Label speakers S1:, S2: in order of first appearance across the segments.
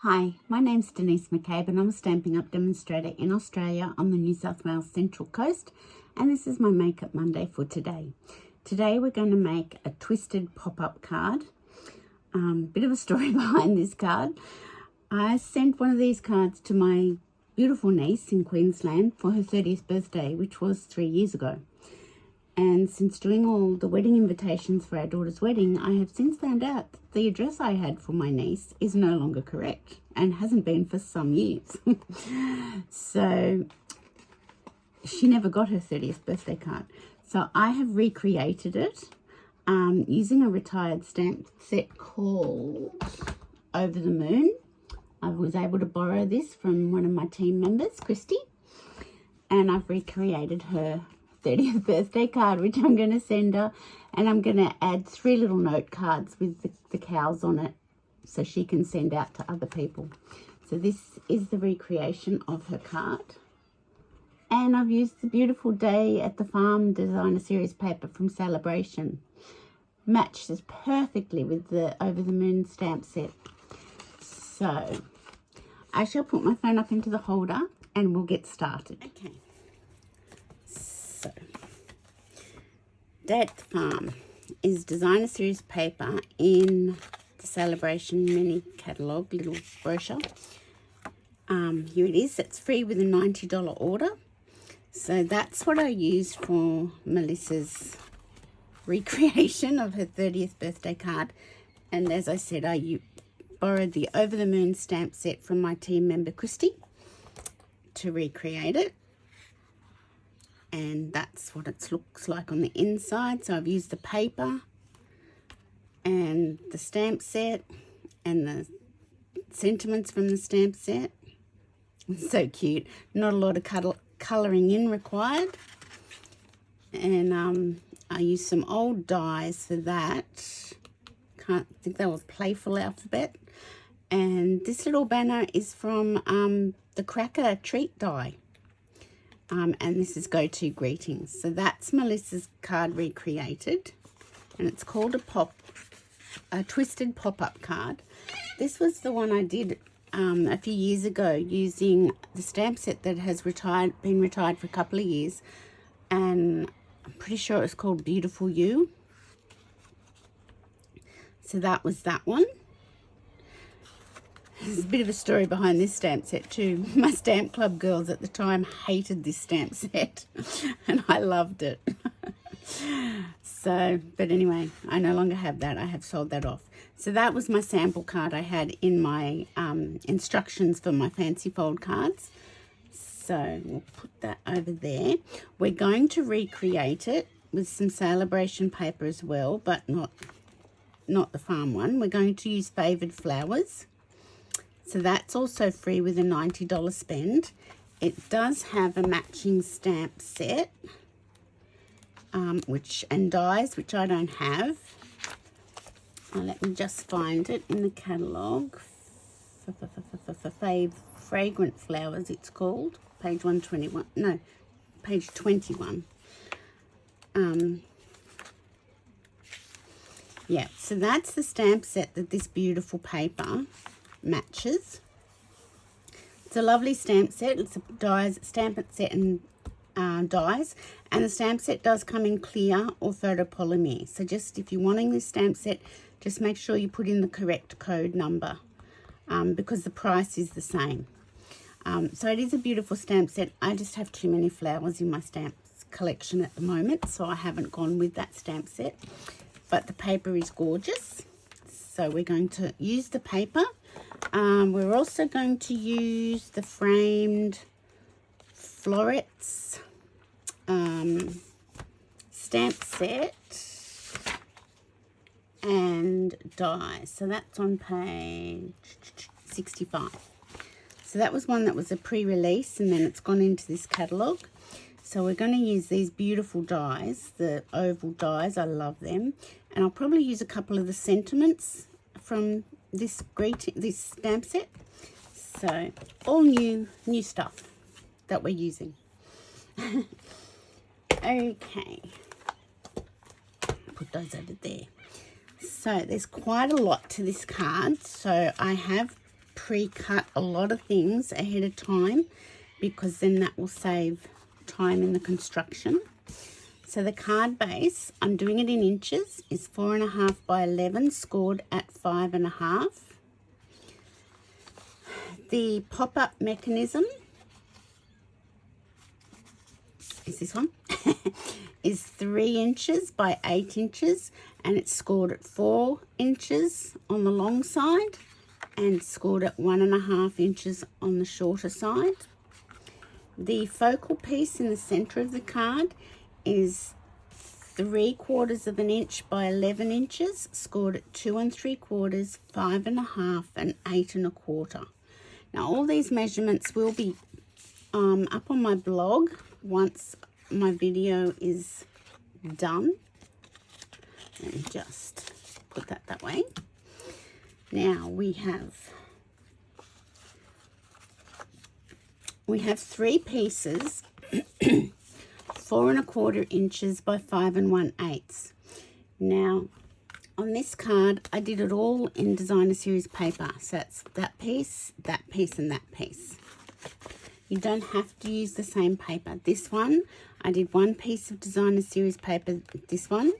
S1: Hi, my name's Denise McCabe and I'm a Stampin' Up demonstrator in Australia on the New South Wales Central Coast, and this is my Makeup Monday for today. Today we're going to make a twisted pop-up card. Bit of a story behind this card. I sent one of these cards to my beautiful niece in Queensland for her 30th birthday, which was 3 years ago. And since doing all the wedding invitations for our daughter's wedding, I have since found out that the address I had for my niece is no longer correct and hasn't been for some years. So she never got her 30th birthday card. So I have recreated it using a retired stamp set called Over the Moon. I was able to borrow this from one of my team members, Christy, and I've recreated her 30th birthday card, which I'm going to send her, and I'm going to add 3 little note cards with the cows on it so she can send out to other people. So this is the recreation of her card, and I've used the beautiful Day at the Farm Designer Series paper from Celebration. Matches perfectly with the Over the Moon stamp set. So I shall put my phone up into the holder and we'll get started. Okay. So, Day at the Farm is designer series paper in the Celebration mini catalogue, little brochure. Here it is. It's free with a $90 order. So that's what I used for Melissa's recreation of her 30th birthday card. And as I said, I borrowed the Over the Moon stamp set from my team member Christy to recreate it. And that's what it looks like on the inside. So I've used the paper and the stamp set and the sentiments from the stamp set. It's so cute. Not a lot of colouring in required. And I used some old dies for that. Can't think that was Playful Alphabet. And this little banner is from the Cracker Treat die. And this is Go To Greetings. So that's Melissa's card recreated, and it's called a twisted pop-up card. This was the one I did a few years ago using the stamp set that has been retired for a couple of years, and I'm pretty sure it was called Beautiful You. So that was that one. There's a bit of a story behind this stamp set too. My stamp club girls at the time hated this stamp set and I loved it. So, but anyway, I no longer have that. I have sold that off. So that was my sample card I had in my instructions for my fancy fold cards. So we'll put that over there. We're going to recreate it with some Celebration paper as well, but not the farm one. We're going to use Favoured Flowers. So that's also free with a $90 spend. It does have a matching stamp set, and dies, which I don't have. Let me just find it in the catalogue. Fragrant Flowers, it's called. Page 121. No, page 21. Yeah, so that's the stamp set that this beautiful paper matches. It's a lovely stamp set. It's a stamp set and dies, and the stamp set does come in clear or photopolymer. So just if you're wanting this stamp set, just make sure you put in the correct code number because the price is the same. So it is a beautiful stamp set. I just have too many flowers in my stamps collection at the moment, so I haven't gone with that stamp set, but the paper is gorgeous. So we're going to use the paper. We're also going to use the framed Florets stamp set and dies. So that's on page 65. So that was one that was a pre-release, and then it's gone into this catalogue. So we're going to use these beautiful dies, the oval dies. I love them. And I'll probably use a couple of the sentiments from this stamp set. So all new stuff that we're using. Okay, put those over there. So there's quite a lot to this card. So I have pre-cut a lot of things ahead of time, because then that will save time in the construction. So the card base, I'm doing it in inches, is 4.5 by 11, scored at 5.5. The pop-up mechanism is this one. Is 3 inches by 8 inches, and it's scored at 4 inches on the long side and scored at 1.5 inches on the shorter side. The focal piece in the center of the card is 3/4 of an inch by 11 inches, scored at 2 3/4, 5.5, and 8 1/4. Now all these measurements will be up on my blog once my video is done. Let me just put that way. Now we have 3 pieces, 4 1/4 inches by 5 1/8. Now on this card I did it all in designer series paper, so that's that piece, and that piece. You don't have to use the same paper. This one, I did 1 piece of designer series paper, this one.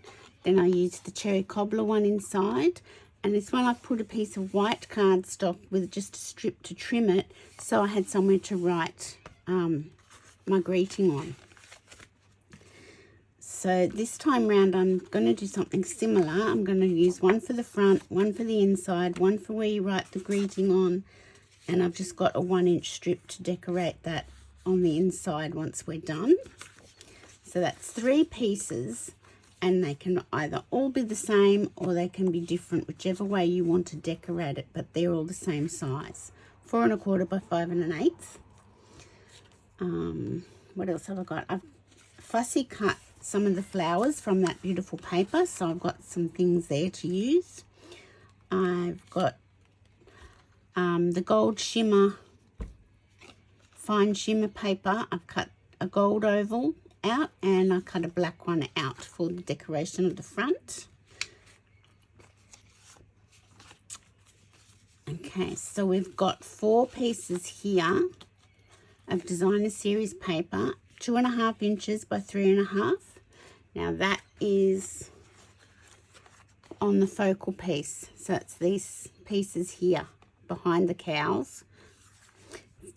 S1: Then I used the cherry cobbler one inside. And this one I put a piece of white cardstock with just a strip to trim it, so I had somewhere to write my greeting on. So this time round I'm going to do something similar. I'm going to use one for the front, one for the inside, one for where you write the greeting on. And I've just got a 1-inch strip to decorate that on the inside once we're done. So that's 3 pieces, and they can either all be the same or they can be different, whichever way you want to decorate it, but they're all the same size. 4 1/4 by 5 1/8. What else have I got? I've fussy cut some of the flowers from that beautiful paper, so I've got some things there to use. I've got the gold shimmer, fine shimmer paper. I've cut a gold oval out, and I cut a black one out for the decoration of the front. Okay, so we've got 4 pieces here of designer series paper, 2.5 inches by 3.5. Now that is on the focal piece, so it's these pieces here behind the cows,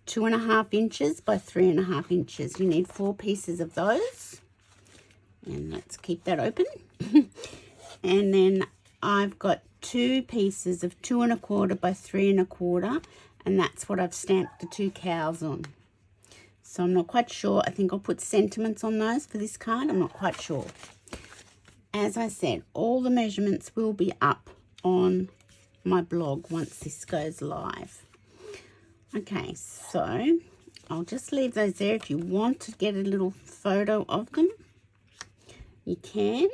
S1: 2.5 inches by 3.5 inches. You need 4 pieces of those, and let's keep that open. And then I've got 2 pieces of 2 1/4 by 3 1/4, and that's what I've stamped the 2 cows on. So I'm not quite sure. I think I'll put sentiments on those for this card. I'm not quite sure. As I said, all the measurements will be up on my blog once this goes live. Okay, so I'll just leave those there. If you want to get a little photo of them, you can.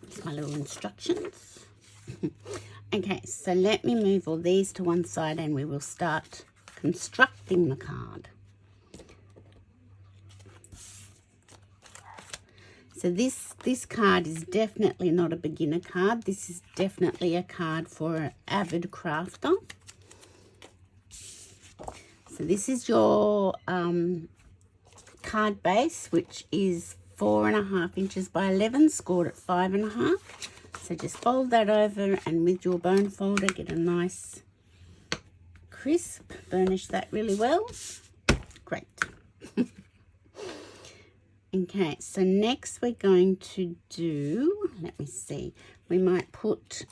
S1: Here's my little instructions. Okay, so let me move all these to one side and we will start constructing the card. So this card is definitely not a beginner card. This is definitely a card for an avid crafter. So this is your card base, which is 4.5 inches by 11, scored at 5.5. So just fold that over, and with your bone folder, get a nice crisp. Burnish that really well. Great. Okay, so next we're going to do, let me see, we might put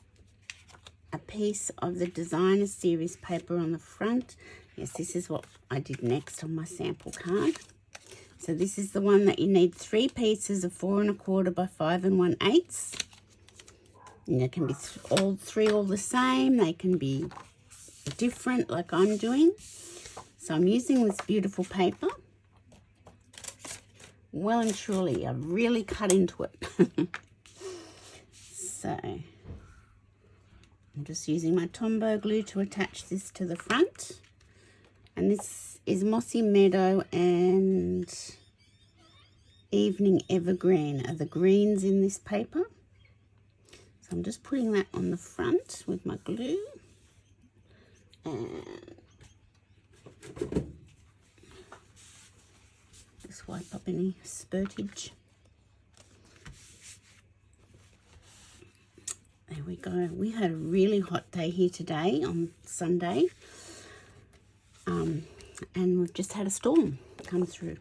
S1: a piece of the designer series paper on the front. Yes, this is what I did next on my sample card. So this is the one that you need 3 pieces of 4 1/4 by 5 1/8. And they can be all 3 all the same. They can be different like I'm doing. So I'm using this beautiful paper. Well and truly, I've really cut into it. So I'm just using my Tombow glue to attach this to the front. And this is Mossy Meadow and Evening Evergreen are the greens in this paper. So I'm just putting that on the front with my glue. And just wipe up any spurtage. There we go. We had a really hot day here today on Sunday. And we've just had a storm come through.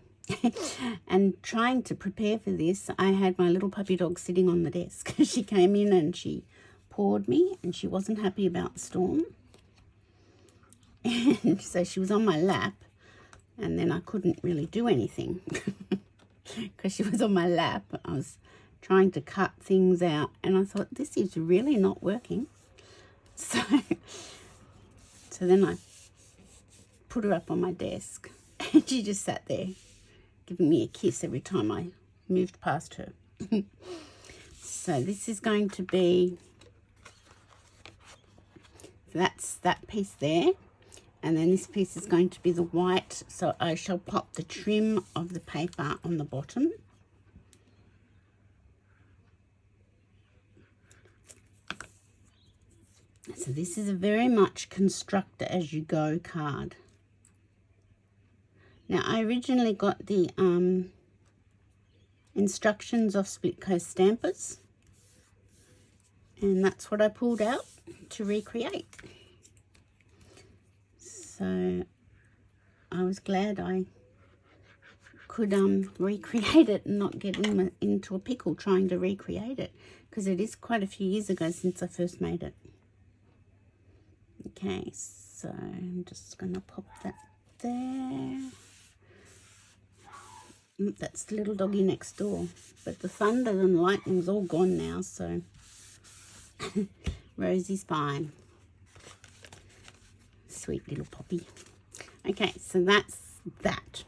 S1: And trying to prepare for this, I had my little puppy dog sitting on the desk. She came in and she pawed me, and she wasn't happy about the storm. And so she was on my lap, and then I couldn't really do anything because she was on my lap. I was trying to cut things out, and I thought, this is really not working. So then I put her up on my desk, and she just sat there giving me a kiss every time I moved past her. So this is going to be, that's that piece there, and then this piece is going to be the white. So I shall pop the trim of the paper on the bottom. So this is a very much construct as you go card. Now, I originally got the instructions off Split Coast Stampers, and that's what I pulled out to recreate. So I was glad I could recreate it and not get into a pickle trying to recreate it, because it is quite a few years ago since I first made it. Okay, so I'm just going to pop that there. That's the little doggy next door, but the thunder and lightning's all gone now, so Rosie's fine. Sweet little poppy. Okay, so that's that.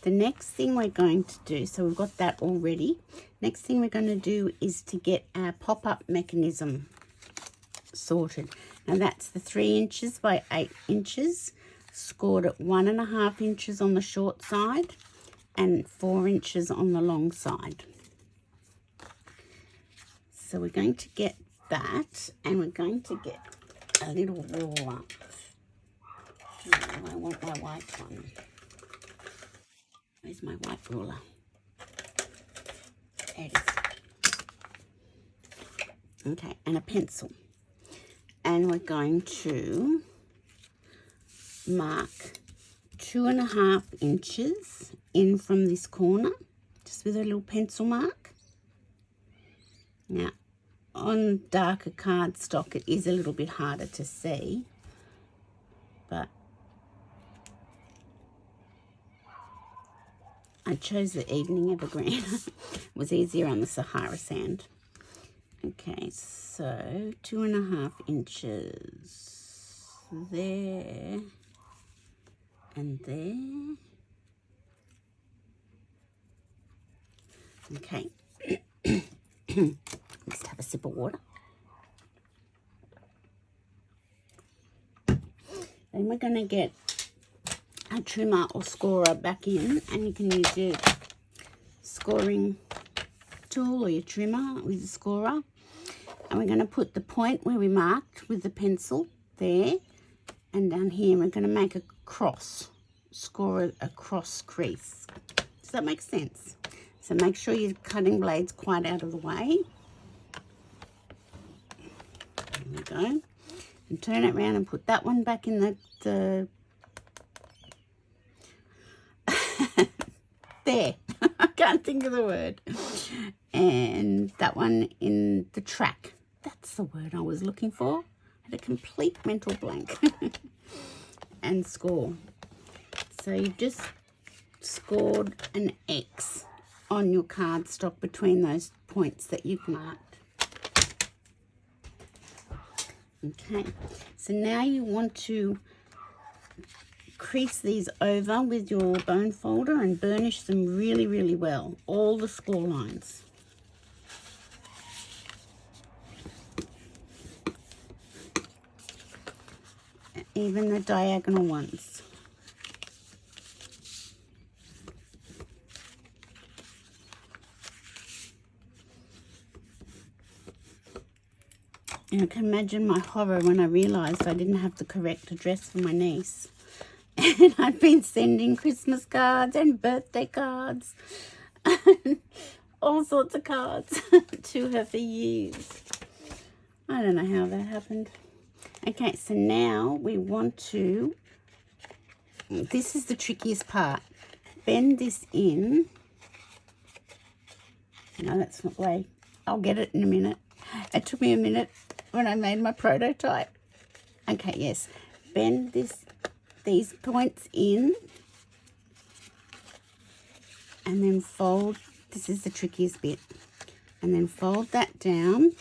S1: The next thing we're going to do, so we've got that all ready. Next thing we're going to do is to get our pop-up mechanism sorted. Now that's the 3 inches by 8 inches, scored at 1.5 inches on the short side and 4 inches on the long side. So we're going to get that, and we're going to get a little ruler. Oh, I want my white one. Where's my white ruler? There it is. Okay, and a pencil. And we're going to mark 2.5 inches in from this corner, just with a little pencil mark. Now, on darker cardstock, it is a little bit harder to see, but I chose the Evening Evergreen. It was easier on the Sahara sand. Okay, so 2.5 inches there and there. Okay, just have a sip of water. Then we're going to get a trimmer or scorer back in, and you can use your scoring tool or your trimmer with the scorer. And we're going to put the point where we marked with the pencil there, and down here we're going to make a cross, score a cross crease. Does that make sense? So make sure your cutting blade's quite out of the way. There we go. And turn it around and put that one back in the there. I can't think of the word. And that one in the track. That's the word I was looking for. I had a complete mental blank. And score. So you've just scored an X on your cardstock between those points that you've marked. Okay, so now you want to crease these over with your bone folder and burnish them really, really well, all the score lines. Even the diagonal ones. And I can imagine my horror when I realised I didn't have the correct address for my niece. And I'd been sending Christmas cards and birthday cards and all sorts of cards to her for years. I don't know how that happened. Okay, so now we want to, this is the trickiest part. Bend this in. No, that's not the way. I'll get it in a minute. It took me a minute when I made my prototype. Okay, yes. Bend these points in and then fold. This is the trickiest bit. And then fold that down,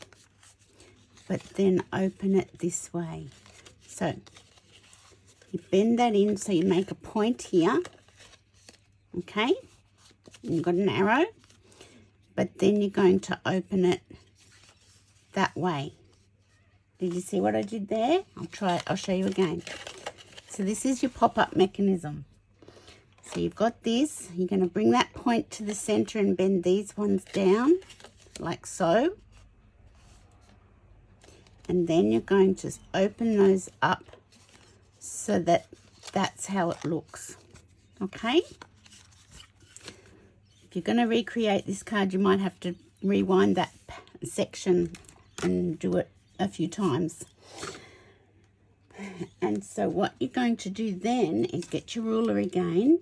S1: but then open it this way. So you bend that in so you make a point here. Okay, and you've got an arrow, but then you're going to open it that way. Did you see what I did there? I'll show you again. So this is your pop-up mechanism. So you've got this, you're going to bring that point to the center and bend these ones down like so. And then you're going to open those up so that that's how it looks. Okay? If you're going to recreate this card, you might have to rewind that section and do it a few times. And so what you're going to do then is get your ruler again,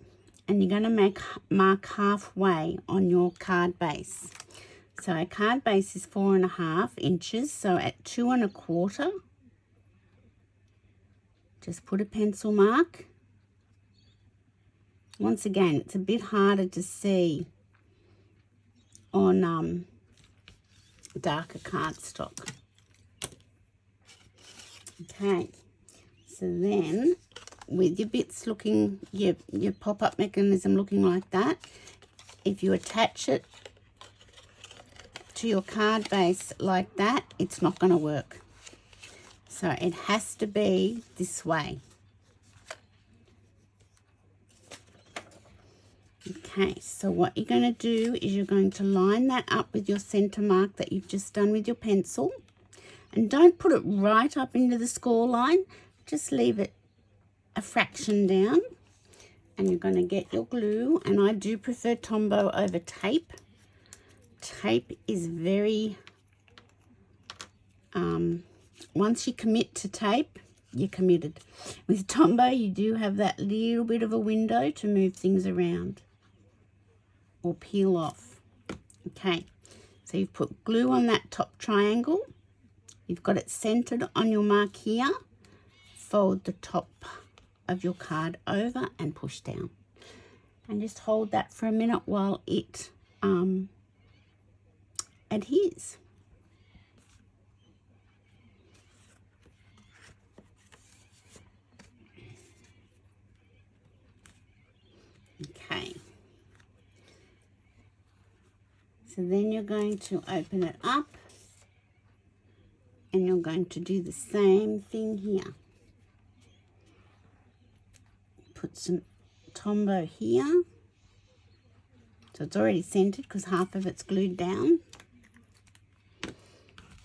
S1: and you're going to mark halfway on your card base. So our card base is 4.5 inches, so at 2 1/4, just put a pencil mark. Once again, it's a bit harder to see on darker cardstock. Okay, so then with your bits looking, your pop-up mechanism looking like that, if you attach it to your card base like that, it's not going to work. So it has to be this way. Okay, so what you're going to do is you're going to line that up with your center mark that you've just done with your pencil. And don't put it right up into the score line. Just leave it a fraction down. And you're going to get your glue. And I do prefer Tombow over tape. Tape is very... once you commit to tape, you're committed. With Tombow, you do have that little bit of a window to move things around or peel off. Okay, so you've put glue on that top triangle. You've got it centered on your mark here. Fold the top of your card over and push down. And just hold that for a minute while it adheres. Okay. So then you're going to open it up and you're going to do the same thing here. Put some Tombow here. So it's already centered because half of it's glued down.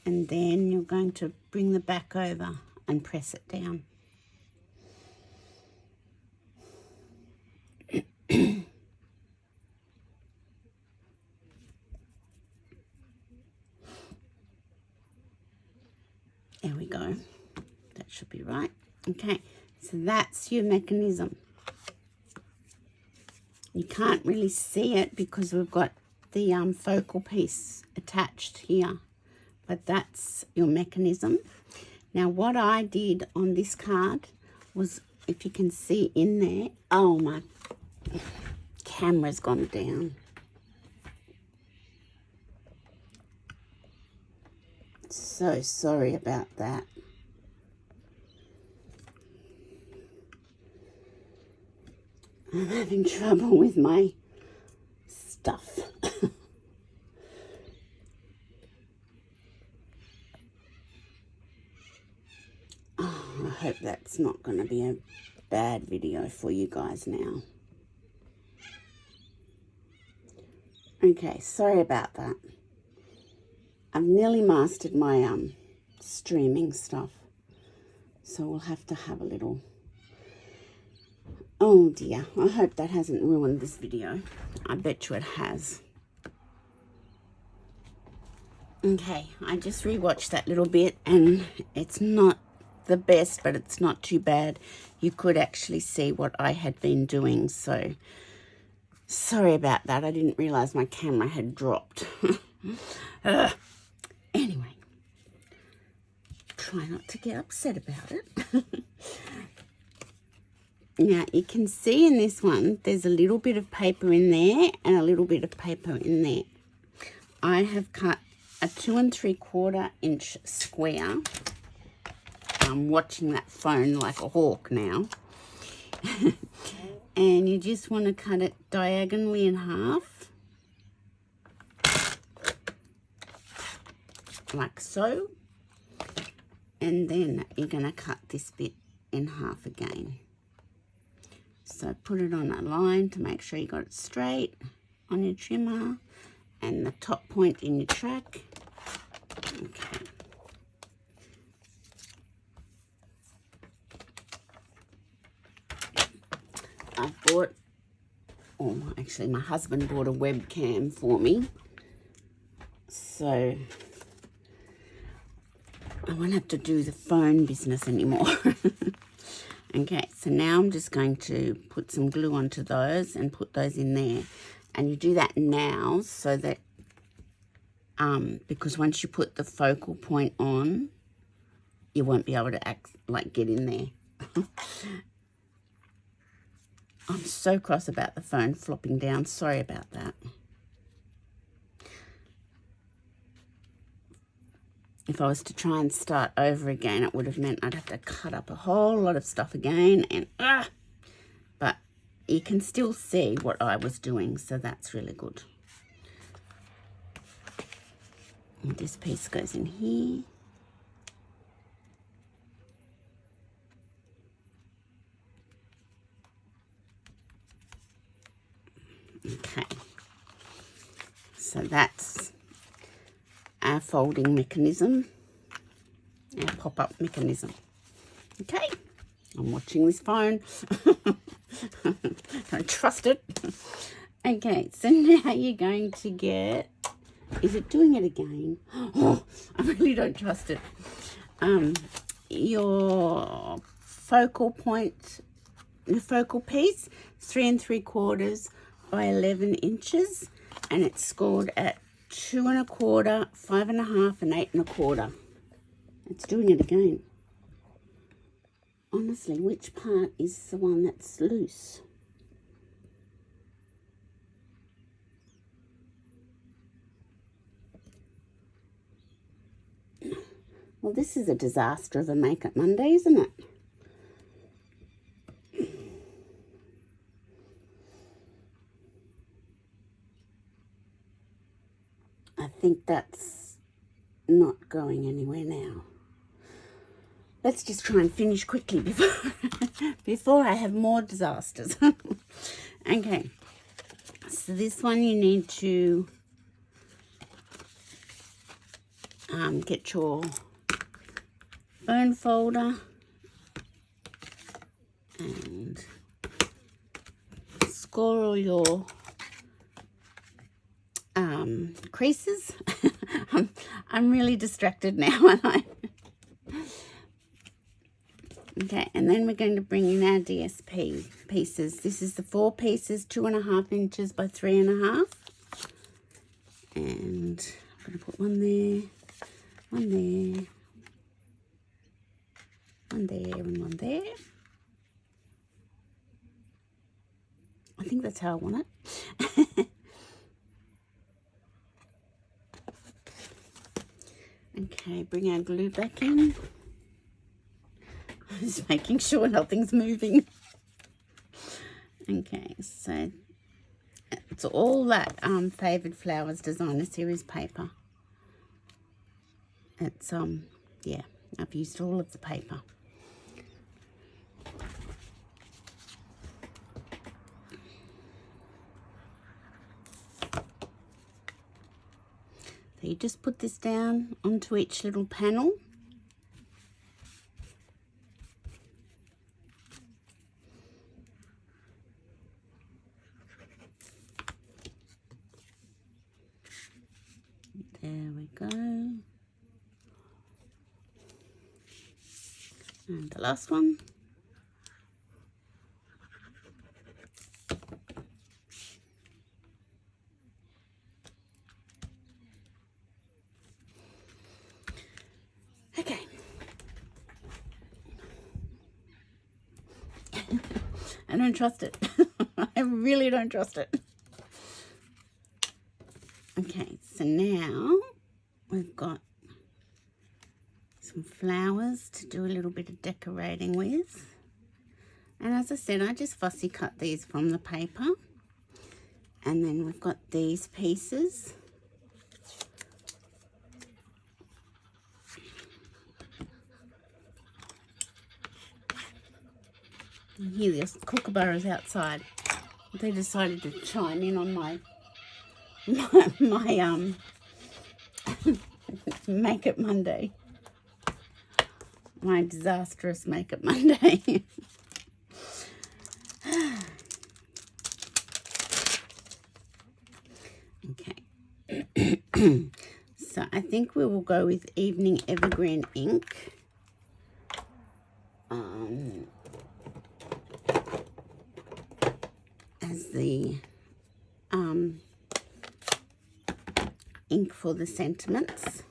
S1: And then you're going to bring the back over and press it down. There we go. That should be right. Okay, so that's your mechanism. You can't really see it because we've got the focal piece attached here, but that's your mechanism. Now what I did on this card was, if you can see in there, oh my camera's gone down. So sorry about that. I'm having trouble with my stuff. Oh, I hope that's not going to be a bad video for you guys now. Okay, sorry about that. I've nearly mastered my streaming stuff. So we'll have to have a little... Oh dear, I hope that hasn't ruined this video. I bet you it has. Okay, I just rewatched that little bit and it's not the best, but it's not too bad. You could actually see what I had been doing, so sorry about that. I didn't realize my camera had dropped. Anyway, try not to get upset about it. Now, you can see in this one, there's a little bit of paper in there and a little bit of paper in there. I have cut a 2 3/4 inch square. I'm watching that phone like a hawk now. And you just want to cut it diagonally in half. Like so. And then you're going to cut this bit in half again. So put it on a line to make sure you got it straight on your trimmer and the top point in your track. Okay. I bought, or actually my husband bought a webcam for me. So I won't have to do the phone business anymore. Okay, so now I'm just going to put some glue onto those and put those in there. And you do that now so that, because once you put the focal point on, you won't be able to get in there. I'm so cross about the phone flopping down. Sorry about that. If I was to try and start over again, it would have meant I'd have to cut up a whole lot of stuff again. And but you can still see what I was doing, so that's really good. And this piece goes in here. Okay. So that's our folding mechanism, our pop-up mechanism. Okay, I'm watching this phone. Don't trust it. Okay, so now you're going to get, is it doing it again? Oh, I really don't trust it. Your focal point, the focal piece, 3 3/4 by 11 inches, and it's scored at 2 1/4, 5 1/2, and 8 1/4. It's doing it again. Honestly, which part is the one that's loose? Well, this is a disaster of a Makeup Monday, isn't it? I think that's not going anywhere now. Let's just try and finish quickly before I have more disasters. Okay, so this one you need to get your bone folder and score all your creases. I'm really distracted now, aren't I? Okay, and then we're going to bring in our DSP pieces. This is the 4 pieces, 2 1/2 inches by 3 1/2. And I'm going to put one there, one there, one there, and one there. I think that's how I want it. Okay, bring our glue back in. Just making sure nothing's moving. Okay, so it's all that Favoured Flowers Designer Series paper. It's yeah, I've used all of the paper. So you just put this down onto each little panel And the last one. Okay. I don't trust it. I really don't trust it. Okay, so now we've got some flowers to do a little bit of decorating with. And as I said, I just fussy cut these from the paper. And then we've got these pieces. You hear there's kookaburras outside. They decided to chime in on my Make-up Monday. My disastrous Make-up Monday. Okay. So I think we will go with Evening Evergreen ink. As the ink for the sentiments.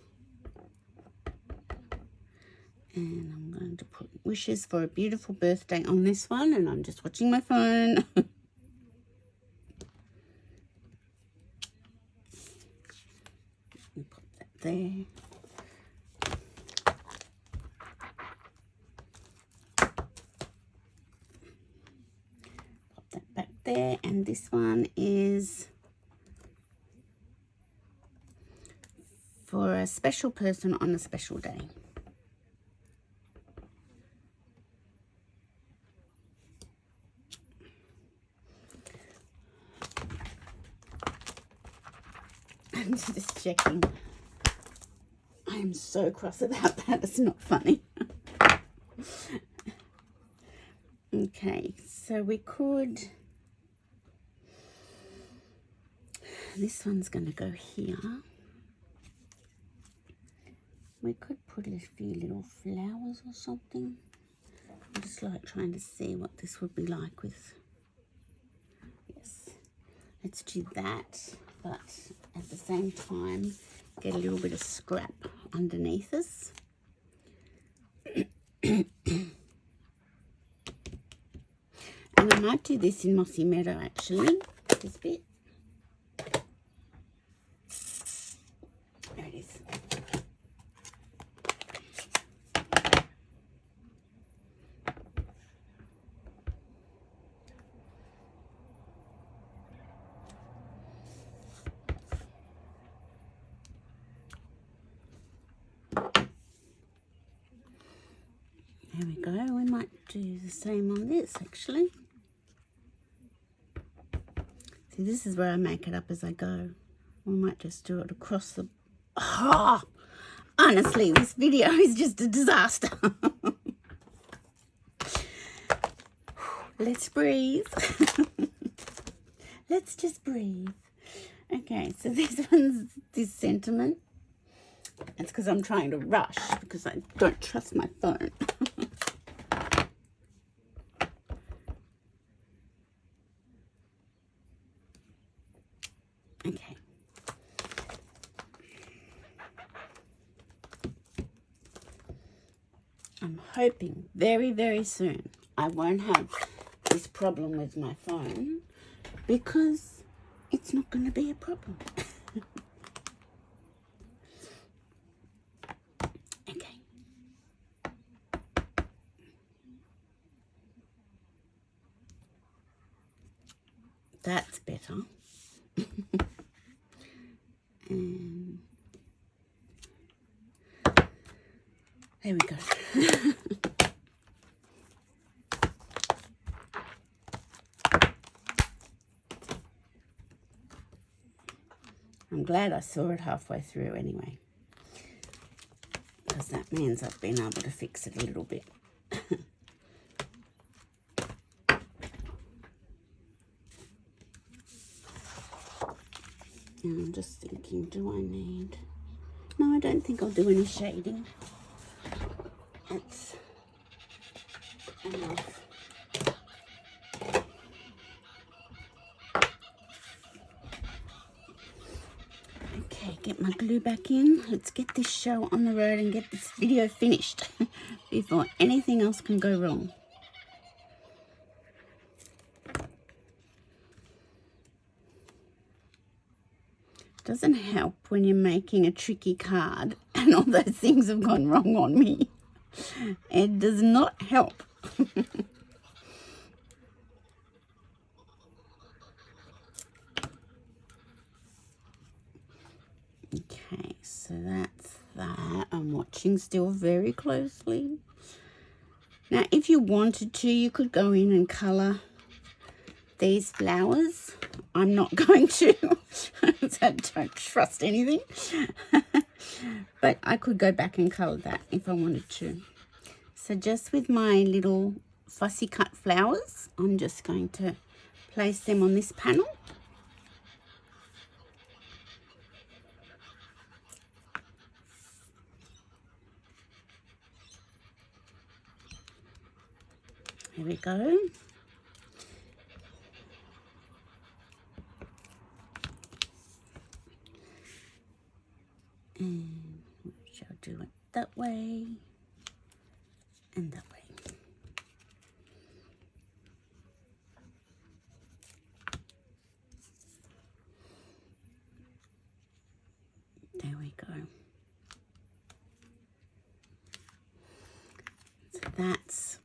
S1: And I'm going to put wishes for a beautiful birthday on this one, and I'm just watching my phone. Put that there. Pop that back there, and this one is for a special person on a special day. I'm just checking. I am so cross about that. It's not funny. Okay, so we could... This one's going to go here. We could put a few little flowers or something. I'm just like trying to see what this would be like with... Yes, let's do that. But at the same time, get a little bit of scrap underneath us. And I might do this in Mossy Meadow actually, this bit. There it is. There we go. We might do the same on this actually. See, this is where I make it up as I go. We might just do it across the... Oh, honestly, this video is just a disaster. Let's breathe. Let's just breathe. Okay, so this one's this sentiment. It's because I'm trying to rush because I don't trust my phone. Okay. I'm hoping very, very soon I won't have this problem with my phone because it's not going to be a problem. Okay. That's better. And there we go. I'm glad I saw it halfway through anyway, because that means I've been able to fix it a little bit. And I'm just thinking, do I need... No, I don't think I'll do any shading. It's enough. Okay, get my glue back in. Let's get this show on the road and get this video finished before anything else can go wrong. Doesn't help when you're making a tricky card and all those things have gone wrong on me. It does not help. Okay, so that's that. I'm watching still very closely. Now, if you wanted to, you could go in and colour these flowers. I'm not going to. I don't trust anything. But I could go back and colour that if I wanted to. So just with my little fussy cut flowers, I'm just going to place them on this panel. There we go. And we shall do it that way and that way. There we go. So that's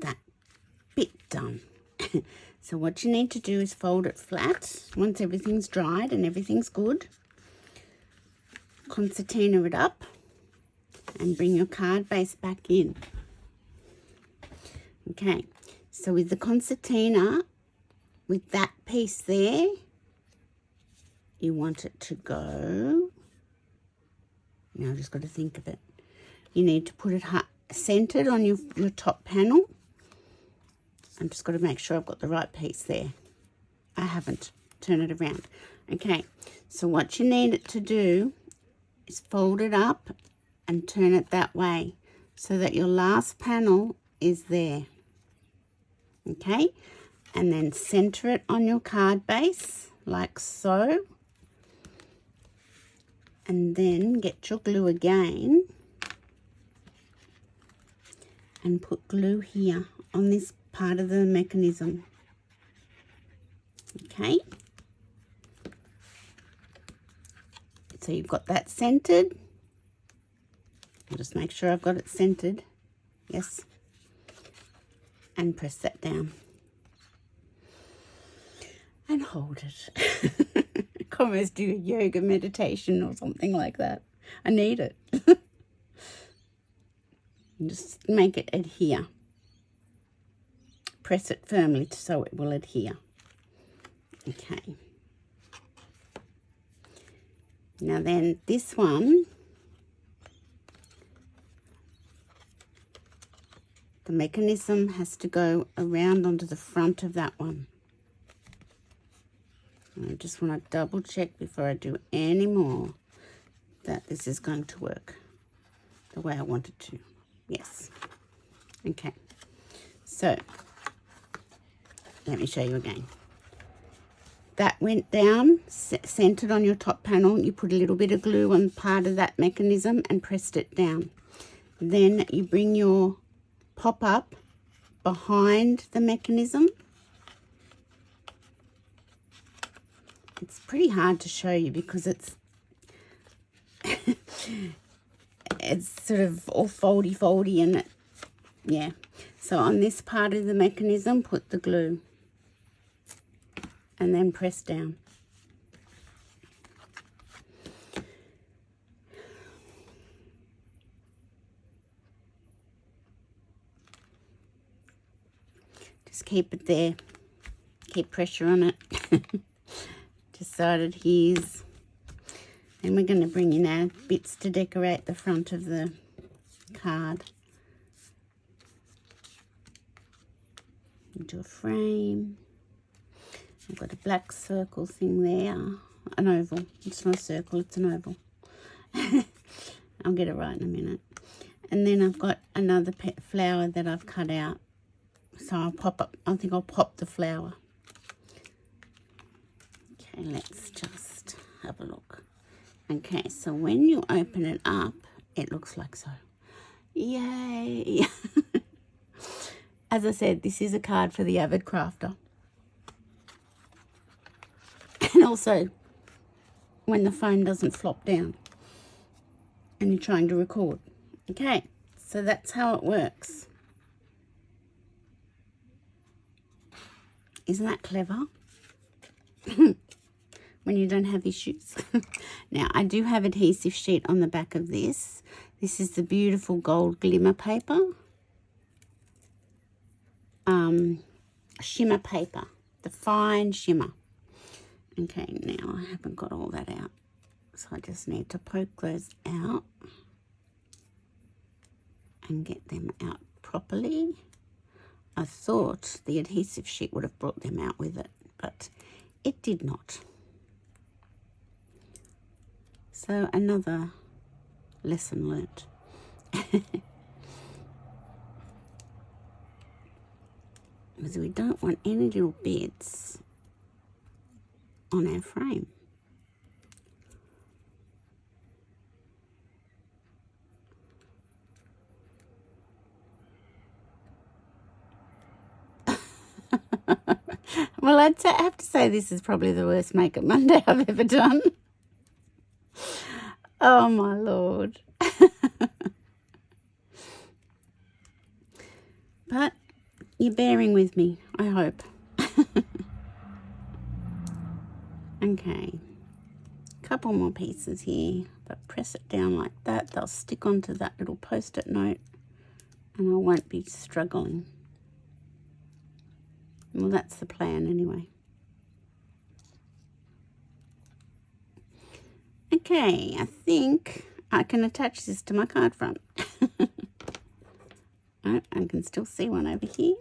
S1: that bit done. So what you need to do is fold it flat once everything's dried and everything's good. Concertina it up and bring your card base back in. Okay, so with the concertina, with that piece there, you want it to go, now I've just got to think of it. You need to put it centered on your top panel. I'm just got to make sure I've got the right piece there. I haven't. Turn it around. Okay, so what you need it to do is fold it up and turn it that way so that your last panel is there. Okay, and then center it on your card base like so, and then get your glue again and put glue here on this part of the mechanism. Okay, so you've got that centered. I'll just make sure I've got it centered. Yes, and press that down and hold it. Almost do a yoga meditation or something like that. I need it. Just make it adhere. Press it firmly so it will adhere. Okay. Now then, this one, the mechanism has to go around onto the front of that one. I just want to double check before I do any more that this is going to work the way I want it to. Yes. Okay. So, let me show you again. That went down, centered on your top panel. You put a little bit of glue on part of that mechanism and pressed it down. Then you bring your pop-up behind the mechanism. It's pretty hard to show you because it's it's sort of all foldy and it, yeah. So on this part of the mechanism, put the glue and then press down. Just keep it there. Keep pressure on it. Just so it adheres. Then we're going to bring in our bits to decorate the front of the card. Into a frame. I've got a black circle thing there. An oval. It's not a circle, it's an oval. I'll get it right in a minute. And then I've got another pet flower that I've cut out. So I'll pop up, I think I'll pop the flower. Okay, let's just have a look. Okay, so when you open it up, it looks like so. Yay! As I said, this is a card for the avid crafter. And also, when the phone doesn't flop down and you're trying to record. Okay, so that's how it works. Isn't that clever? When you don't have issues. Now, I do have adhesive sheet on the back of this. This is the beautiful gold glimmer paper. Shimmer paper. The Fine Shimmer. Okay, now I haven't got all that out. So I just need to poke those out and get them out properly. I thought the adhesive sheet would have brought them out with it, but it did not. So another lesson learnt. Because we don't want any little bits on our frame. Well, I have to say this is probably the worst Makeup Monday I've ever done. Oh, my Lord. But you're bearing with me, I hope. Okay. Couple more pieces here, but press it down like that. They'll stick onto that little post-it note and I won't be struggling. Well, that's the plan anyway. Okay, I think I can attach this to my card front. Oh, I can still see one over here.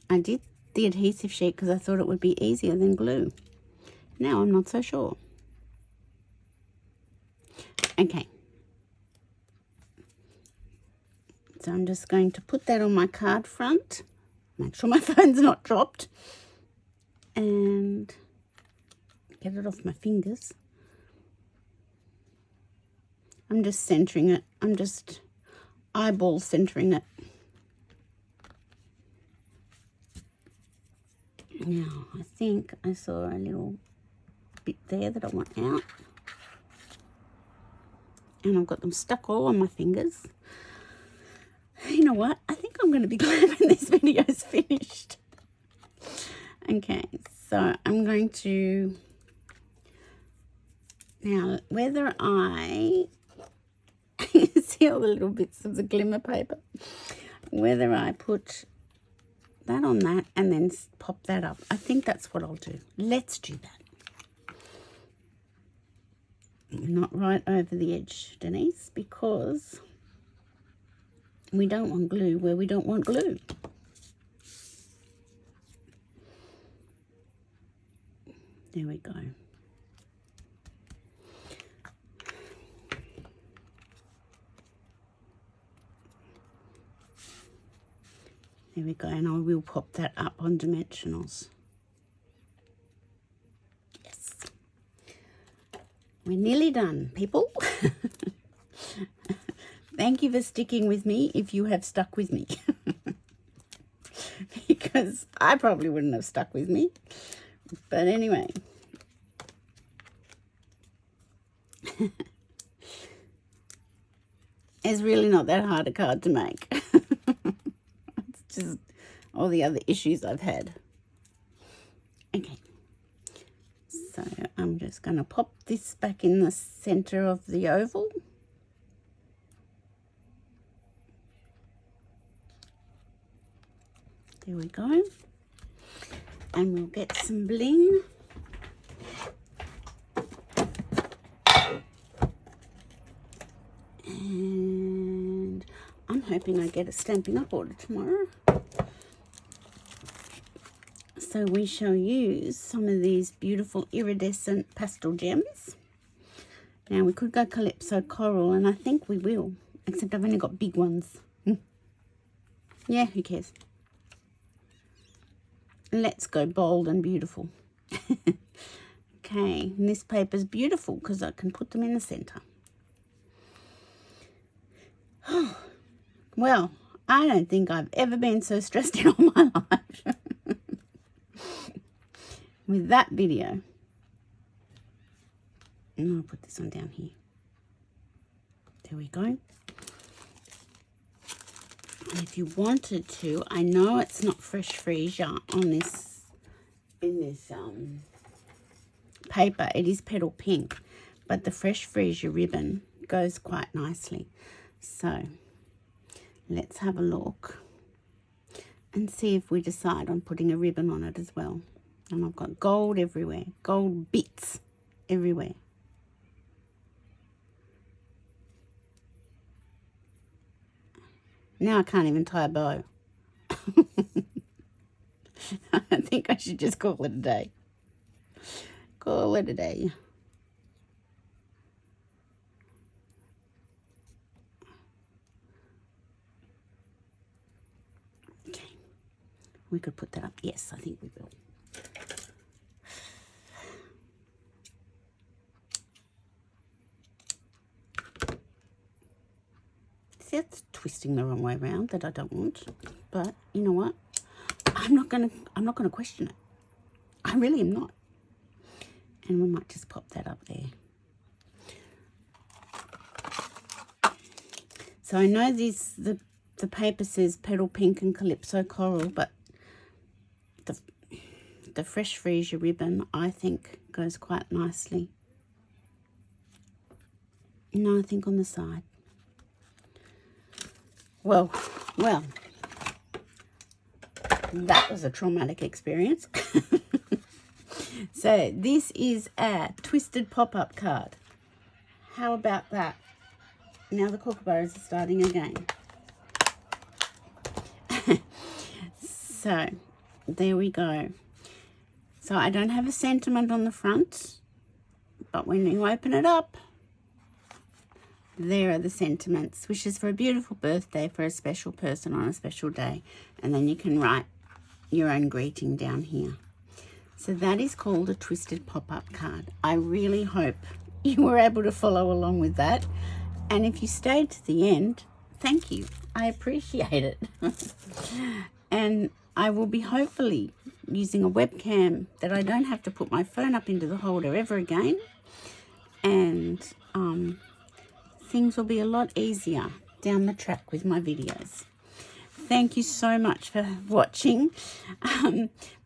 S1: I did the adhesive sheet because I thought it would be easier than glue. Now I'm not so sure. Okay. So I'm just going to put that on my card front. Make sure my phone's not dropped. And get it off my fingers. I'm just centering it. I'm just eyeball centering it. Now, I think I saw a little bit there that I want out. And I've got them stuck all on my fingers. You know what? I think I'm going to be glad when this video is finished. Okay, so I'm going to... Now, whether I... see all the little bits of the glimmer paper? Whether I put that on that and then pop that up. I think that's what I'll do. Let's do that. Not right over the edge, Denise, because we don't want glue where we don't want glue. There we go. There we go, and I will pop that up on dimensionals. Yes. We're nearly done, people. Thank you for sticking with me if you have stuck with me. Because I probably wouldn't have stuck with me. But anyway. It's really not that hard a card to make. It's just all the other issues I've had. Okay. So I'm just going to pop this back in the center of the oval. There we go. And we'll get some bling. And I'm hoping I get a Stampin' Up order tomorrow. So we shall use some of these beautiful iridescent pastel gems. Now we could go Calypso Coral, and I think we will, except I've only got big ones. Yeah, who cares? Let's go bold and beautiful. Okay, and this paper's beautiful because I can put them in the center. Well, I don't think I've ever been so stressed in all my life with that video. And I'll put this one down here. There we go. And if you wanted to, I know it's not fresh freesia on this, in this paper. It is petal pink, but the fresh freesia ribbon goes quite nicely. So let's have a look and see if we decide on putting a ribbon on it as well. And I've got gold everywhere, gold bits everywhere. Now I can't even tie a bow. I think I should just call it a day. Call it a day. Okay. We could put that up. Yes, I think we will. It's twisting the wrong way around that I don't want, but you know what? I'm not gonna question it. I really am not. And we might just pop that up there. So I know the paper says petal pink and Calypso Coral, but the fresh freesia ribbon I think goes quite nicely. No, I think on the side. Well, that was a traumatic experience. So this is a twisted pop-up card. How about that? Now the kookaburras are starting again. So there we go. So I don't have a sentiment on the front, but when you open it up, there are the sentiments. Wishes for a beautiful birthday for a special person on a special day. And then you can write your own greeting down here. So that is called a twisted pop-up card. I really hope you were able to follow along with that. And if you stayed to the end, thank you. I appreciate it. And I will be hopefully using a webcam that I don't have to put my phone up into the holder ever again. And things will be a lot easier down the track with my videos. Thank you so much for watching.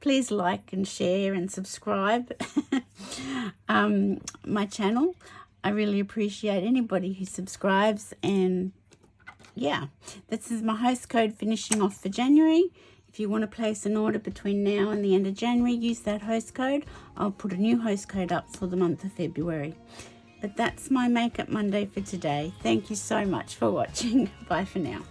S1: Please like and share and subscribe my channel. I really appreciate anybody who subscribes. And yeah, this is my host code finishing off for January. If you want to place an order between now and the end of January, use that host code. I'll put a new host code up for the month of February. But that's my Makeup Monday for today. Thank you so much for watching. Bye for now.